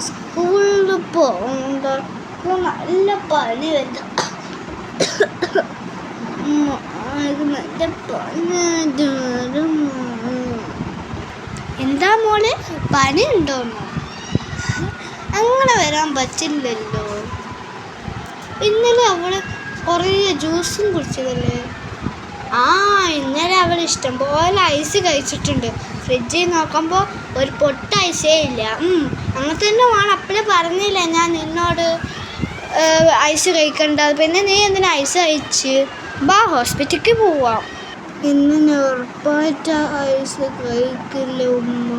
സ്കൂളിൽ പോകണ്ട നല്ല പനി വരുന്ന എന്താ മോളെ പനി ഉണ്ടോന്നോ? അങ്ങനെ വരാൻ പറ്റില്ലല്ലോ. ഇന്നലെ അവള് കുറേ ജ്യൂസും കുടിച്ചതല്ലേ. ഇന്നലെ അവൾ ഇഷ്ടംപോലെ ഐസ് കഴിച്ചിട്ടുണ്ട്. ഫ്രിഡ്ജിൽ നോക്കുമ്പോൾ ഒരു പൊട്ട ഐസേ ഇല്ല. അങ്ങനെ തന്നെ വേണം. അപ്പോഴേ പറഞ്ഞില്ല ഞാൻ നിന്നോട് ഐസ് കഴിക്കണ്ട. പിന്നെ നീ എന്തിനാ ഐസ് കഴിച്ച്? വാ ഹോസ്പിറ്റലിലേക്ക് പോവാം. ഇന്ന് ഞാൻ ഉറപ്പായിട്ട് ഐസ് കഴിക്കില്ല ഉമ്മ.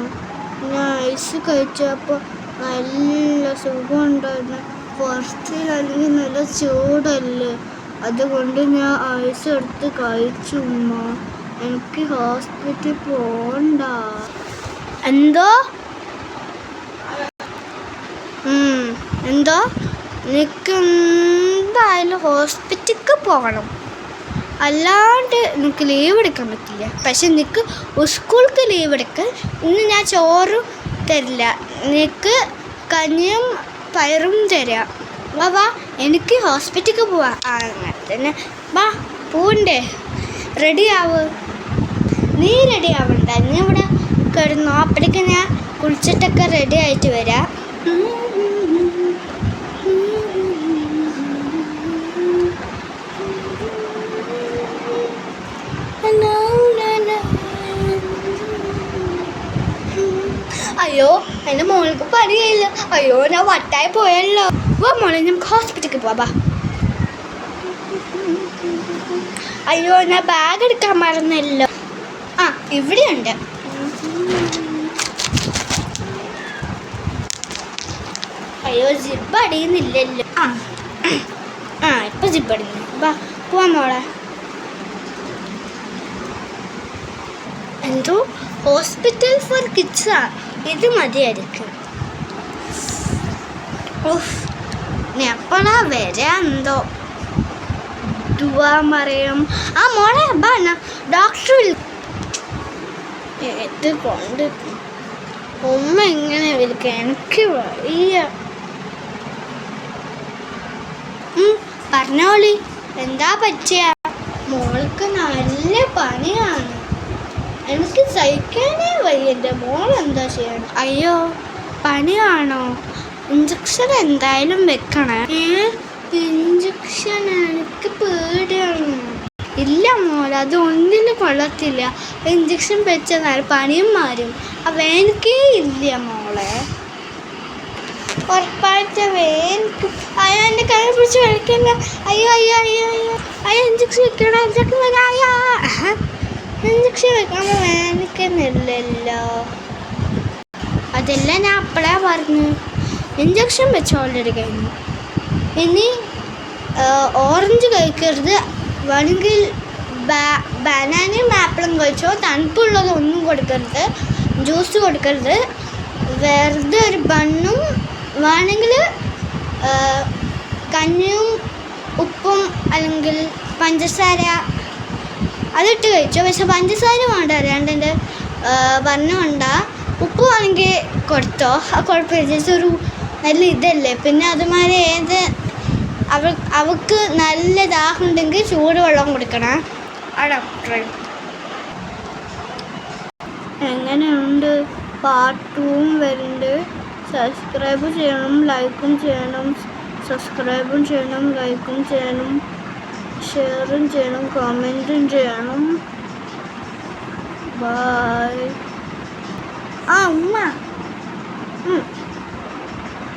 ഞാൻ ഐസ് കഴിച്ചപ്പോൾ നല്ല സുഖം ഉണ്ടായിരുന്നു. പുറത്തിലാണെങ്കിൽ നല്ല ചൂടല്ലേ, അതുകൊണ്ട് ഞാൻ ഐസ് എടുത്ത് കഴിച്ചു ഉമ്മ. എനിക്ക് ഹോസ്പിറ്റലിൽ പോകണ്ട. എന്തോ നിനക്ക് എന്തായാലും ഹോസ്പിറ്റലിലേക്ക് പോകണം, അല്ലാണ്ട് നിനക്ക് ലീവ് എടുക്കാൻ പറ്റില്ല. പക്ഷെ നിനക്ക് സ്കൂൾക്ക് ലീവ് എടുക്കാൻ ഇന്ന് ഞാൻ ചോറും തരില്ല, നിനക്ക് കഞ്ഞിയും പയറും തരാം. വാ എനിക്ക് ഹോസ്പിറ്റലിലേക്ക് പോവാം. അങ്ങനെ തന്നെ വാ, പോണ്ടേ? റെഡിയാവ്. നീ റെഡി ആവണ്ട, നീ ഇവിടെ കിടന്നോ. അപ്പോഴേക്ക് ഞാൻ കുളിച്ചിട്ടൊക്കെ റെഡി ആയിട്ട് വരാം. അയ്യോ, എൻ്റെ മോൾക്ക് പനിയായില്ല. അയ്യോ, ഞാൻ വട്ടായി പോയല്ലോ. വാ മോളെ, നമുക്ക് ഹോസ്പിറ്റലിലേക്ക് പോവാം. അയ്യോ, ഞാൻ ബാഗ് എടുക്കാൻ മറന്നല്ലോ. ഇവിടെയുണ്ട്. അയ്യോ, ജിപ്പ് അടിയുന്നില്ലല്ലോ. ഇപ്പൊ ജിപ്പ് അടിയുന്നു. വാ പോവാം മോളെ. എന്തോ ഹോസ്പിറ്റൽ ഫോർ കിഡ്സാ, ഇത് മതിയായിരിക്കും. നീ എപ്പോഴാ വരാ എന്തോ? മറിയം മോളെ ബാ, ഡോക്ടർ ഇത് കൊണ്ട് ഉമ്മ എങ്ങനെ വിളിക്കുക? എനിക്ക് വയ്യ. പറഞ്ഞോളി, എന്താ പറ്റിയ? മോൾക്ക് നല്ല പനിയാണ്, എനിക്ക് സഹിക്കാനേ വയ്യ. എൻ്റെ മോൾ എന്താ ചെയ്യണം? അയ്യോ, പനിയാണോ? ഇഞ്ചക്ഷൻ എന്തായാലും വെക്കണേ. ഇഞ്ചക്ഷൻ എനിക്ക് പേടിയാണ്. ഇല്ല മോളെ, അത് ഒന്നിനും കൊള്ളത്തില്ല. ഇഞ്ചക്ഷൻ വെച്ചാൽ പനിയും മാറും. വേനക്കേ ഇല്ല മോളെ, ഉറപ്പായിട്ട് വേനക്ക്. എൻ്റെ കൈ പിടിച്ച് കളിക്കല്ല. അയ്യോ അയ്യോ അയ്യോ അയ്യോ അയ്യോ, ഇഞ്ചക്ഷൻ വെക്കണം, ഇഞ്ചക്ഷൻ വെക്കാം. ഇഞ്ചക്ഷൻ വെക്കുമ്പോൾ വേനക്കുന്നില്ലല്ലോ. അതെല്ലാം ഞാൻ അപ്പോഴേ പറഞ്ഞു. ഇഞ്ചക്ഷൻ വെച്ച് ഓൾറെഡി കഴിഞ്ഞു. ഇനി ഓറഞ്ച് കഴിക്കരുത്. വേണമെങ്കിൽ ബനാനയും ആപ്പിളും കഴിച്ചോ. തണുപ്പുള്ളതൊന്നും കൊടുക്കരുത്, ജ്യൂസ് കൊടുക്കരുത്. വെറുതെ ഒരു ബണ്ണും വേണമെങ്കിൽ കഞ്ഞിയും ഉപ്പും അല്ലെങ്കിൽ പഞ്ചസാര അതിട്ട് കഴിച്ചോ. പക്ഷെ പഞ്ചസാര വേണ്ട, അറിയാണ്ട് ബണ്ണ് വേണ്ട. ഉപ്പ് വേണമെങ്കിൽ കൊടുത്തോ, കുഴപ്പമില്ല. ജസ്റ്റ് ഒരു നല്ല ഇതല്ലേ. പിന്നെ അതുമാതിരി അവൾക്ക് നല്ല ദാഹം ഉണ്ടെങ്കിൽ ചൂടുവെള്ളം കൊടുക്കണം. ഡോക്ടർ എങ്ങനെയുണ്ട്? പാർട്ട് 2 വരുന്നുണ്ട്. സബ്സ്ക്രൈബ് ചെയ്യണം, ലൈക്കും ചെയ്യണം. സബ്സ്ക്രൈബും ചെയ്യണം, ലൈക്കും ചെയ്യണം, ഷെയറും ചെയ്യണം, കമൻറ്റും ചെയ്യണം. ബൈ. ഉമ്മ